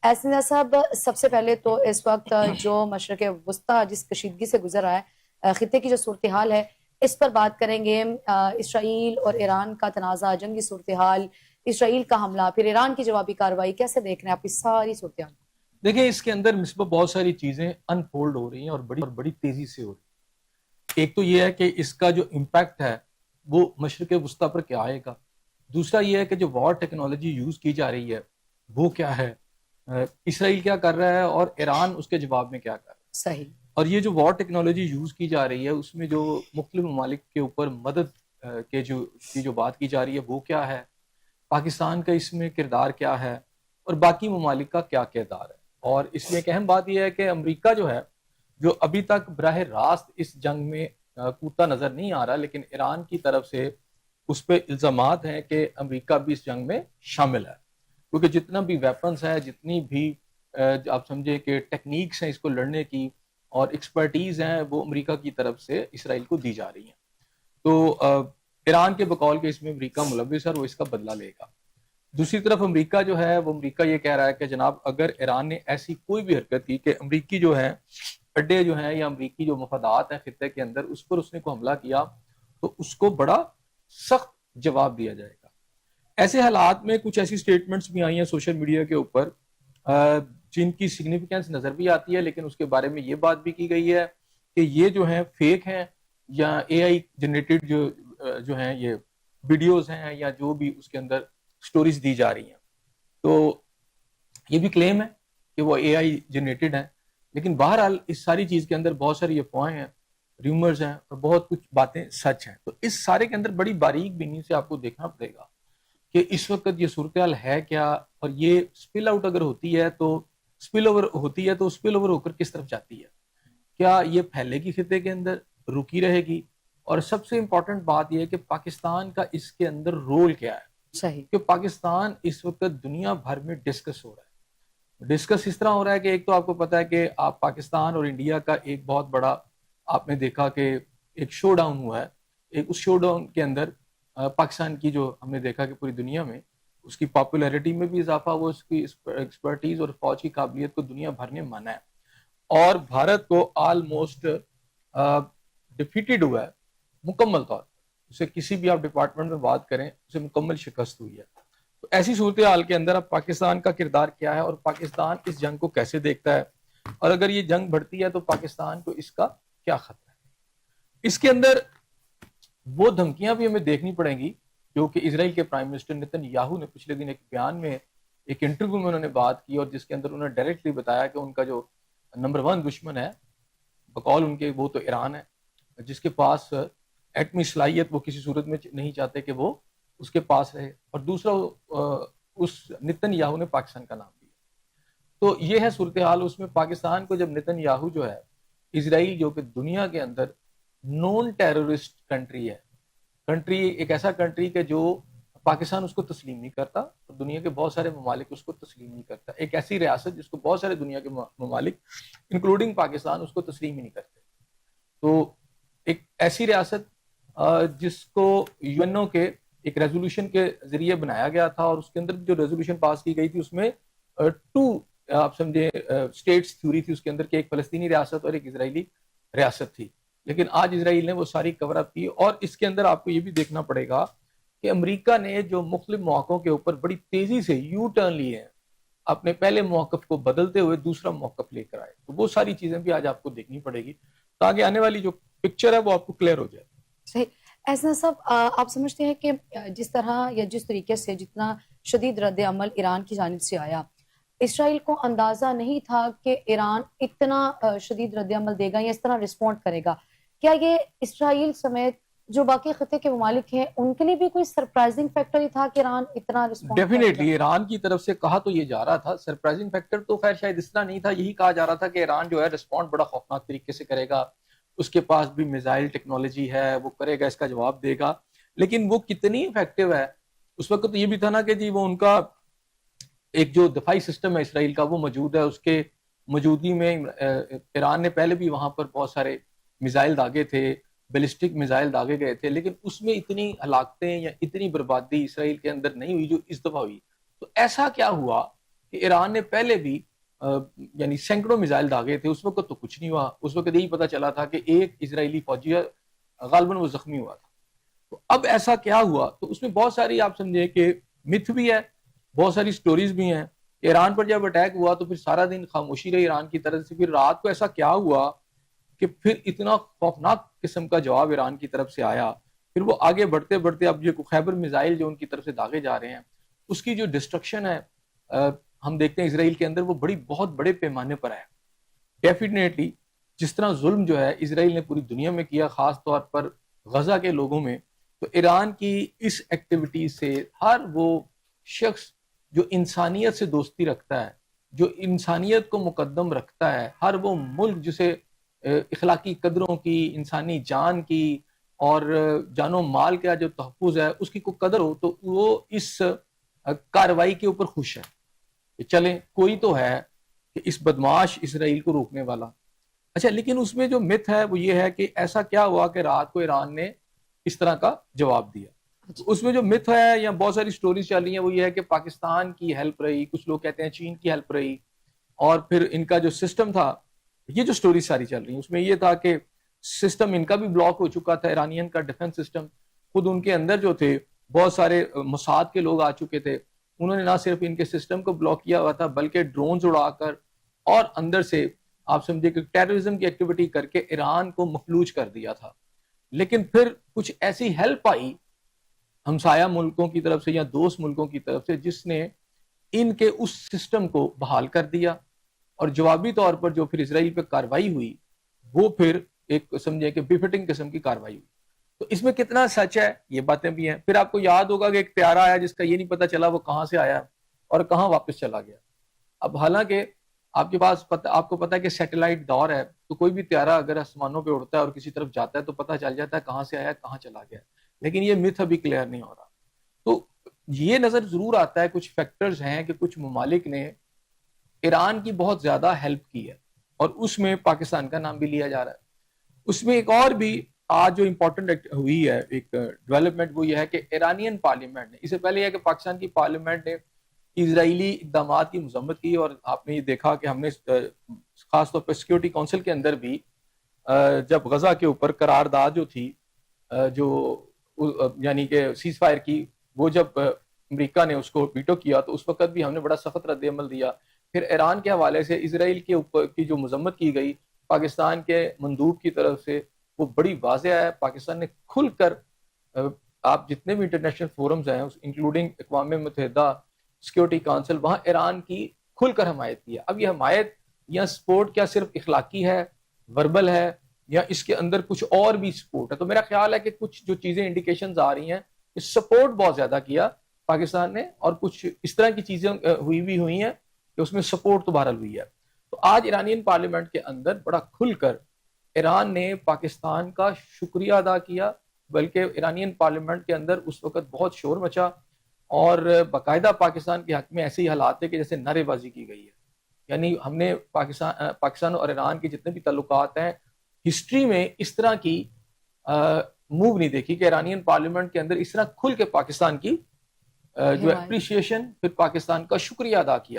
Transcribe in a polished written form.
ایسنا صاحب، سب سے پہلے تو اس وقت جو مشرق وسطیٰ جس کشیدگی سے گزر رہا ہے، خطے کی جو صورتحال ہے اس پر بات کریں گے۔ اسرائیل اور ایران کا تنازع، جنگی صورتحال، اسرائیل کا حملہ، پھر ایران کی جوابی کارروائی، کیسے دیکھ رہے ہیں آپ اس ساری صورتحال؟ دیکھیں، اس کے اندر مصباح بہت ساری چیزیں انفولڈ ہو رہی ہیں اور بڑی تیزی سے ہو رہی ہیں۔ ایک تو یہ ہے کہ اس کا جو امپیکٹ ہے وہ مشرق وسطیٰ پر کیا آئے گا۔ دوسرا یہ ہے کہ جو وار ٹیکنالوجی یوز کی جا رہی ہے وہ کیا ہے، اسرائیل کیا کر رہا ہے اور ایران اس کے جواب میں کیا کر رہا ہے۔ صحیح۔ اور یہ جو وار ٹیکنالوجی یوز کی جا رہی ہے اس میں جو مختلف ممالک کے اوپر مدد کی جو بات کی جا رہی ہے وہ کیا ہے، پاکستان کا اس میں کردار کیا ہے، اور باقی ممالک کا کیا کردار ہے۔ اور اس میں ایک اہم بات یہ ہے کہ امریکہ جو ہے، جو ابھی تک براہ راست اس جنگ میں کودتا نظر نہیں آ رہا، لیکن ایران کی طرف سے اس پہ الزامات ہیں کہ امریکہ بھی اس جنگ میں شامل ہے، کیونکہ جتنا بھی ویپنز ہے، جتنی بھی آپ سمجھے کہ ٹیکنیکس ہیں اس کو لڑنے کی اور ایکسپرٹیز ہیں، وہ امریکہ کی طرف سے اسرائیل کو دی جا رہی ہیں۔ تو ایران کے بقول کہ اس میں امریکہ ملوث ہے اور وہ اس کا بدلہ لے گا۔ دوسری طرف امریکہ جو ہے وہ امریکہ یہ کہہ رہا ہے کہ جناب اگر ایران نے ایسی کوئی بھی حرکت کی کہ امریکی جو ہے اڈے جو ہیں یا امریکی جو مفادات ہیں خطے کے اندر اس پر اس نے کو حملہ کیا تو اس کو بڑا سخت جواب دیا جائے گا۔ ایسے حالات میں کچھ ایسی سٹیٹمنٹس بھی آئی ہیں سوشل میڈیا کے اوپر جن کی سگنیفیکینس نظر بھی آتی ہے، لیکن اس کے بارے میں یہ بات بھی کی گئی ہے کہ یہ جو ہیں فیک ہیں یا اے آئی جنریٹڈ جو ہیں یہ ویڈیوز ہیں یا جو بھی اس کے اندر سٹوریز دی جا رہی ہیں۔ تو یہ بھی کلیم ہے کہ وہ اے آئی جنریٹڈ ہیں، لیکن بہرحال اس ساری چیز کے اندر بہت ساری افواہیں ہیں، ریومرز ہیں اور بہت کچھ باتیں سچ ہیں۔ تو اس سارے کے اندر بڑی باریک بینی سے آپ کو دیکھنا پڑے گا کہ اس وقت یہ صورتحال ہے کیا، اور یہ سپل آؤٹ اگر ہوتی ہے تو سپل اوور ہوتی ہے تو سپل اوور ہو کر کس طرف جاتی ہے، کیا یہ پھیلے گی خطے کے اندر، رکی رہے گی، اور سب سے امپورٹنٹ بات یہ ہے کہ پاکستان کا اس کے اندر رول کیا ہے۔ صحیح۔ کہ پاکستان اس وقت دنیا بھر میں ڈسکس ہو رہا ہے۔ ڈسکس اس طرح ہو رہا ہے کہ ایک تو آپ کو پتا ہے کہ آپ پاکستان اور انڈیا کا ایک بہت بڑا آپ نے دیکھا کہ ایک شو ڈاؤن ہوا ہے۔ ایک اس شو ڈاؤن کے اندر پاکستان کی جو ہم نے دیکھا کہ پوری دنیا میں اس کی پاپولیرٹی میں بھی اضافہ ہوا، اس کی ایکسپرٹیز اور فوج کی قابلیت کو دنیا بھر نے مانا ہے، اور بھارت کو آلموسٹ ڈیفیٹڈ ہوا ہے مکمل طور پر۔ اسے کسی بھی آپ ڈپارٹمنٹ میں بات کریں اسے مکمل شکست ہوئی ہے۔ تو ایسی صورتحال کے اندر اب پاکستان کا کردار کیا ہے اور پاکستان اس جنگ کو کیسے دیکھتا ہے، اور اگر یہ جنگ بڑھتی ہے تو پاکستان کو اس کا کیا خطرہ ہے۔ اس کے اندر وہ دھمکیاں بھی ہمیں دیکھنی پڑیں گی جو کہ اسرائیل کے پرائم منسٹر نیتن یاہو نے پچھلے دن ایک بیان میں ایک انٹرویو میں انہوں نے بات کی، اور جس کے اندر انہوں نے ڈائریکٹلی بتایا کہ ان کا جو نمبر 1 دشمن ہے بقول ان کے وہ تو ایران ہے، جس کے پاس ایٹمی صلاحیت وہ کسی صورت میں نہیں چاہتے کہ وہ اس کے پاس رہے، اور دوسرا اس نیتن یاہو نے پاکستان کا نام دیا۔ تو یہ ہے صورتحال۔ اس میں پاکستان کو جب نیتن یاہو جو ہے، اسرائیل جو کہ دنیا کے اندر نون ٹیررسٹ کنٹری ہے، کنٹری ایک ایسا کنٹری کہ جو پاکستان اس کو تسلیم نہیں کرتا اور دنیا کے بہت سارے ممالک اس کو تسلیم نہیں کرتا، ایک ایسی ریاست جس کو بہت سارے دنیا کے ممالک انکلوڈنگ پاکستان اس کو تسلیم ہی نہیں کرتے۔ تو ایک ایسی ریاست جس کو یو این او کے ایک ریزولوشن کے ذریعے بنایا گیا تھا، اور اس کے اندر جو ریزولوشن پاس کی گئی تھی اس میں 2 آپ سمجھے اسٹیٹس تھیوری تھی اس کے اندر، کہ ایک فلسطینی ریاست اور ایک اسرائیلی ریاست تھی، لیکن آج اسرائیل نے وہ ساری کور اپ کی۔ اور اس کے اندر آپ کو یہ بھی دیکھنا پڑے گا کہ امریکہ نے جو مختلف مواقعوں کے اوپر بڑی تیزی سے یو ٹرن لیے ہیں، اپنے پہلے موقف کو بدلتے ہوئے دوسرا موقف لے کر آئے، تو وہ ساری چیزیں بھی آج آپ کو دیکھنی پڑے گی تاکہ آنے والی جو پکچر ہے وہ آپ کو کلیئر ہو جائے۔ صحیح۔ ایسنا صاحب، آپ سمجھتے ہیں کہ جس طرح یا جس طریقے سے جتنا شدید رد عمل ایران کی جانب سے آیا، اسرائیل کو اندازہ نہیں تھا کہ ایران اتنا شدید رد عمل دے گا یا اس طرح رسپونڈ کرے گا؟ کیا یہ اسرائیل سمیت جو باقی خطے کے ممالک ہیں ان کے لیے بھی کوئی سرپرائزنگ فیکٹر ہی تھا کہ ایران اتنا رسپونڈ کرے گا؟ ڈیفینیٹلی ایران کی طرف سے کہا تو یہ جا رہا تھا، سرپرائزنگ فیکٹر تو خیر شاید اس طرح نہیں تھا، یہی کہا جا رہا تھا کہ ایران جو ہے رسپونڈ بڑا خوفناک طریقے سے کرے گا، اس کے پاس بھی میزائل ٹیکنالوجی ہے، وہ کرے گا، اس کا جواب دے گا، لیکن وہ کتنی افیکٹو ہے۔ اس وقت تو یہ بھی تھا نا کہ جی وہ ان کا ایک جو دفاعی سسٹم ہے اسرائیل کا وہ موجود ہے، اس کے موجودگی میں ایران نے پہلے بھی وہاں پر بہت سارے میزائل داغے تھے، بیلسٹک میزائل داغے گئے تھے، لیکن اس میں اتنی ہلاکتیں یا اتنی بربادی اسرائیل کے اندر نہیں ہوئی جو اس دفعہ ہوئی۔ تو ایسا کیا ہوا کہ ایران نے پہلے بھی یعنی سینکڑوں میزائل داغے تھے, اس وقت تو کچھ نہیں ہوا, اس وقت یہی پتا چلا تھا کہ ایک اسرائیلی فوجی غالباً وہ زخمی ہوا تھا. تو اب ایسا کیا ہوا؟ تو اس میں بہت ساری آپ سمجھے کہ متھ بھی ہے, بہت ساری سٹوریز بھی ہیں. ایران پر جب اٹیک ہوا تو پھر سارا دن خاموشی رہی ایران کی طرف سے, پھر رات کو ایسا کیا ہوا کہ پھر اتنا خوفناک قسم کا جواب ایران کی طرف سے آیا. پھر وہ آگے بڑھتے بڑھتے اب یہ خیبر میزائل جو ان کی طرف سے داغے جا رہے ہیں, اس کی جو ڈسٹرکشن ہے ہم دیکھتے ہیں اسرائیل کے اندر وہ بہت بڑے پیمانے پر ہے. ڈیفینیٹلی جس طرح ظلم جو ہے اسرائیل نے پوری دنیا میں کیا, خاص طور پر غزہ کے لوگوں میں, تو ایران کی اس ایکٹیویٹی سے ہر وہ شخص جو انسانیت سے دوستی رکھتا ہے, جو انسانیت کو مقدم رکھتا ہے, ہر وہ ملک جسے اخلاقی قدروں کی, انسانی جان کی اور جان و مال کا جو تحفظ ہے اس کی کوئی قدر ہو, تو وہ اس کارروائی کے اوپر خوش ہے کہ چلیں کوئی تو ہے کہ اس بدمعاش اسرائیل کو روکنے والا. اچھا, لیکن اس میں جو مت ہے وہ یہ ہے کہ ایسا کیا ہوا کہ رات کو ایران نے اس طرح کا جواب دیا. اس میں جو مت ہے یا بہت ساری سٹوریز چل رہی ہیں وہ یہ ہے کہ پاکستان کی ہیلپ رہی, کچھ لوگ کہتے ہیں چین کی ہیلپ رہی, اور پھر ان کا جو سسٹم تھا, یہ جو سٹوریز ساری چل رہی ہیں اس میں یہ تھا کہ سسٹم ان کا بھی بلاک ہو چکا تھا, ایرانین کا ڈیفنس سسٹم. خود ان کے اندر جو تھے بہت سارے موساد کے لوگ آ چکے تھے, انہوں نے نہ صرف ان کے سسٹم کو بلاک کیا ہوا تھا بلکہ ڈرونز اڑا کر اور اندر سے آپ سمجھے کہ ٹیررزم کی ایکٹیویٹی کر کے ایران کو مفلوج کر دیا تھا. لیکن پھر کچھ ایسی ہیلپ آئی ہمسایہ ملکوں کی طرف سے یا دوست ملکوں کی طرف سے جس نے ان کے اس سسٹم کو بحال کر دیا, اور جوابی طور پر جو پھر اسرائیل پہ کاروائی ہوئی وہ پھر ایک سمجھے کہ بیفٹنگ قسم کی کاروائی ہوئی. تو اس میں کتنا سچ ہے یہ باتیں بھی ہیں. پھر آپ کو یاد ہوگا کہ ایک طیارہ آیا جس کا یہ نہیں پتا چلا وہ کہاں سے آیا اور کہاں واپس چلا گیا. اب حالانکہ آپ کے پاس آپ کو پتا ہے کہ سیٹلائٹ دور ہے, تو کوئی بھی طیارہ اگر آسمانوں پہ اڑتا ہے اور کسی طرف جاتا ہے تو پتا چل جاتا ہے کہاں سے آیا کہاں چلا گیا. لیکن یہ متھ ابھی کلیئر نہیں ہو رہا. تو یہ نظر ضرور آتا ہے کچھ فیکٹرز ہیں کہ کچھ ممالک نے ایران کی بہت زیادہ ہیلپ کی ہے, اور اس میں پاکستان کا نام بھی لیا جا رہا ہے. اس میں ایک اور بھی آج جو امپورٹنٹ ہوئی ہے ایک ڈیولپمنٹ, وہ یہ ہے کہ ایرانین پارلیمنٹ نے, اس سے پہلے یہ کہ پاکستان کی پارلیمنٹ نے اسرائیلی اقدامات کی مذمت کی, اور آپ نے یہ دیکھا کہ ہم نے خاص طور پر سیکیورٹی کونسل کے اندر بھی جب غزہ کے اوپر قرارداد جو تھی جو یعنی کہ سیز فائر کی, وہ جب امریکہ نے اس کو ویٹو کیا تو اس وقت بھی ہم نے بڑا سخت رد عمل دیا. پھر ایران کے حوالے سے اسرائیل کے اوپر کی جو مذمت کی گئی پاکستان کے مندوب کی طرف سے وہ بڑی واضح ہے. پاکستان نے کھل کر آپ جتنے بھی انٹرنیشنل فورمز ہیں انکلوڈنگ اقوام متحدہ سیکیورٹی کونسل, وہاں ایران کی کھل کر حمایت کی ہے. اب یہ حمایت یا سپورٹ کیا صرف اخلاقی ہے, وربل ہے, یا اس کے اندر کچھ اور بھی سپورٹ ہے؟ تو میرا خیال ہے کہ کچھ جو چیزیں انڈیکیشنز آ رہی ہیں کہ سپورٹ بہت زیادہ کیا پاکستان نے, اور کچھ اس طرح کی چیزیں ہوئی ہیں کہ اس میں سپورٹ تو بہرحال ہوئی ہے. تو آج ایرانین پارلیمنٹ کے اندر بڑا کھل کر ایران نے پاکستان کا شکریہ ادا کیا, بلکہ ایرانین پارلیمنٹ کے اندر اس وقت بہت شور مچا, اور باقاعدہ پاکستان کے حق میں ایسے ہی حالات تھے کہ جیسے نعرے بازی کی گئی ہے. یعنی ہم نے پاکستان اور ایران کے جتنے بھی تعلقات ہیں ہسٹری میں اس طرح کی موو نہیں دیکھی کہ ایرانین پارلیمنٹ کے اندر اس طرح کھل کے پاکستان کی جو اپریشیشن, پھر پاکستان کا شکریہ ادا کیا